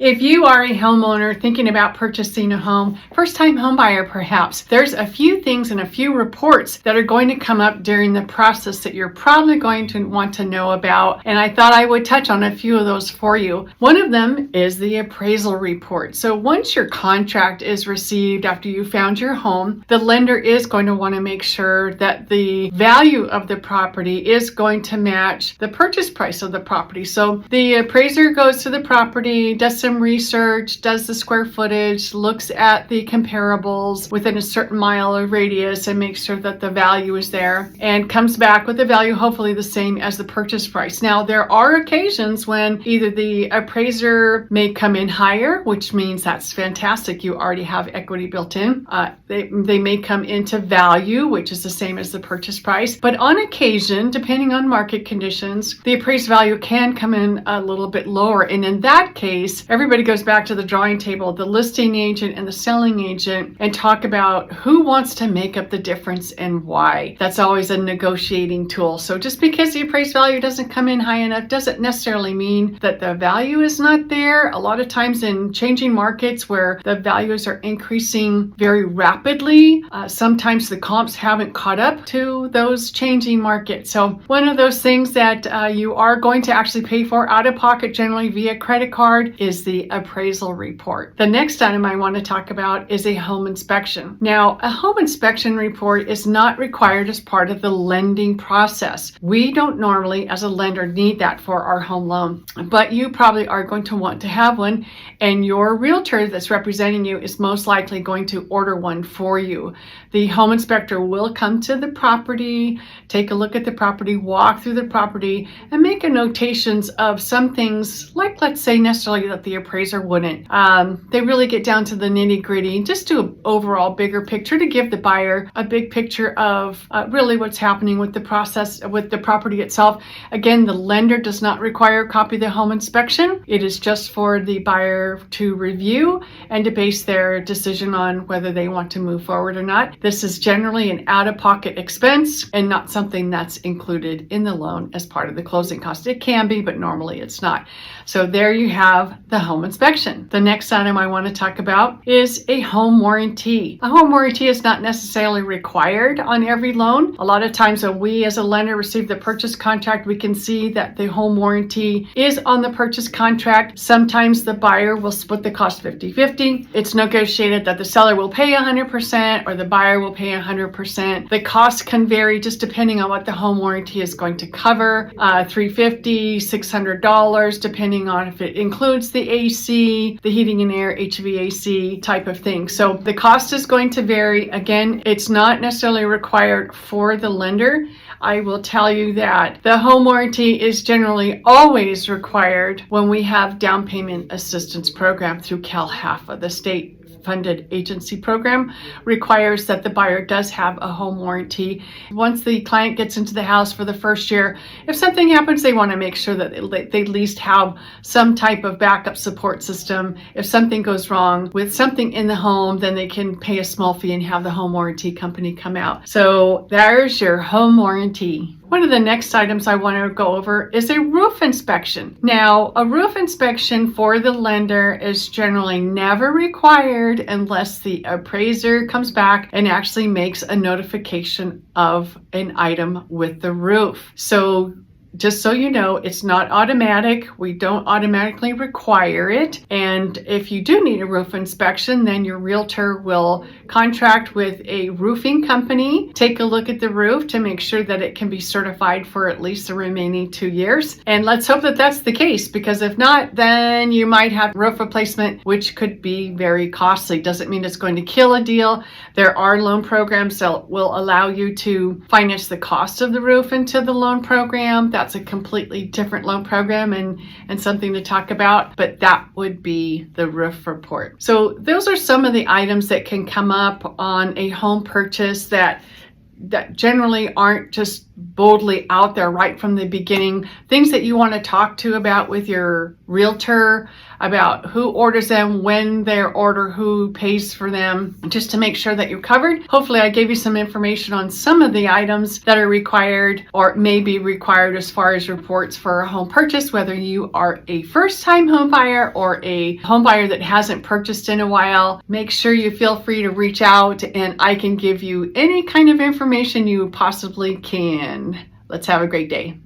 If you are a homeowner thinking about purchasing a home, first-time homebuyer perhaps, there's a few things and a few reports that are going to come up during the process that you're probably going to want to know about, and I thought I would touch on a few of those for you. One of them is the appraisal report. So once your contract is received after you found your home, the lender is going to want to make sure that the value of the property is going to match the purchase price of the property. So the appraiser goes to the property, does some research, does the square footage, looks at the comparables within a certain mile of radius and makes sure that the value is there and comes back with the value hopefully the same as the purchase price. Now there are occasions when either the appraiser may come in higher, which means that's fantastic, you already have equity built in. They may come into value, which is the same as the purchase price, but on occasion, depending on market conditions, the appraised value can come in a little bit lower, and in that case everybody goes back to the drawing table, the listing agent and the selling agent, and talk about who wants to make up the difference and why. That's always a negotiating tool. So just because the appraised value doesn't come in high enough doesn't necessarily mean that the value is not there. A lot of times in changing markets where the values are increasing very rapidly, sometimes the comps haven't caught up to those changing markets. So one of those things that you are going to actually pay for out of pocket, generally via credit card, is the appraisal report. The next item I want to talk about is a home inspection. Now, a home inspection report is not required as part of the lending process. We don't normally, as a lender, need that for our home loan, but you probably are going to want to have one, and your realtor that's representing you is most likely going to order one for you. The home inspector will come to the property, take a look at the property, walk through the property, and make notations of some things, like let's say necessarily that the appraiser wouldn't. They really get down to the nitty-gritty, just do an overall bigger picture to give the buyer a big picture of really what's happening with the process, with the property itself. Again, the lender does not require a copy of the home inspection. It is just for the buyer to review and to base their decision on whether they want to move forward or not. This is generally an out-of-pocket expense and not something that's included in the loan as part of the closing cost. It can be, but normally it's not. So there you have the home inspection. The next item I want to talk about is a home warranty. A home warranty is not necessarily required on every loan. A lot of times when we as a lender receive the purchase contract, we can see that the home warranty is on the purchase contract. Sometimes the buyer will split the cost 50-50. It's negotiated that the seller will pay 100% or the buyer will pay 100%. The cost can vary just depending on what the home warranty is going to cover. $350, $600, depending on if it includes the AC, the heating and air, HVAC type of thing. So the cost is going to vary. Again, it's not necessarily required for the lender. I will tell you that the home warranty is generally always required when we have down payment assistance program through CalHFA, the state funded agency program requires that the buyer does have a home warranty. Once the client gets into the house for the first year, if something happens, they want to make sure that they at least have some type of backup support system. If something goes wrong with something in the home, then they can pay a small fee and have the home warranty company come out. So there's your home warranty. One of the next items I want to go over is a roof inspection. Now, a roof inspection for the lender is generally never required unless the appraiser comes back and actually makes a notification of an item with the roof. So just so you know, it's not automatic. We don't automatically require it. And if you do need a roof inspection, then your realtor will contract with a roofing company, take a look at the roof to make sure that it can be certified for at least the remaining 2 years. And let's hope that that's the case, because if not, then you might have roof replacement, which could be very costly. Doesn't mean it's going to kill a deal. There are loan programs that will allow you to finance the cost of the roof into the loan program. That's a completely different loan program and something to talk about, but that would be the roof report. So those are some of the items that can come up on a home purchase that generally aren't just boldly out there right from the beginning. Things that you want to talk to about with your realtor, about who orders them, when they're ordered, who pays for them, just to make sure that you're covered. Hopefully I gave you some information on some of the items that are required or may be required as far as reports for a home purchase, whether you are a first-time home buyer or a home buyer that hasn't purchased in a while. Make sure you feel free to reach out and I can give you any kind of information you possibly can. Let's have a great day.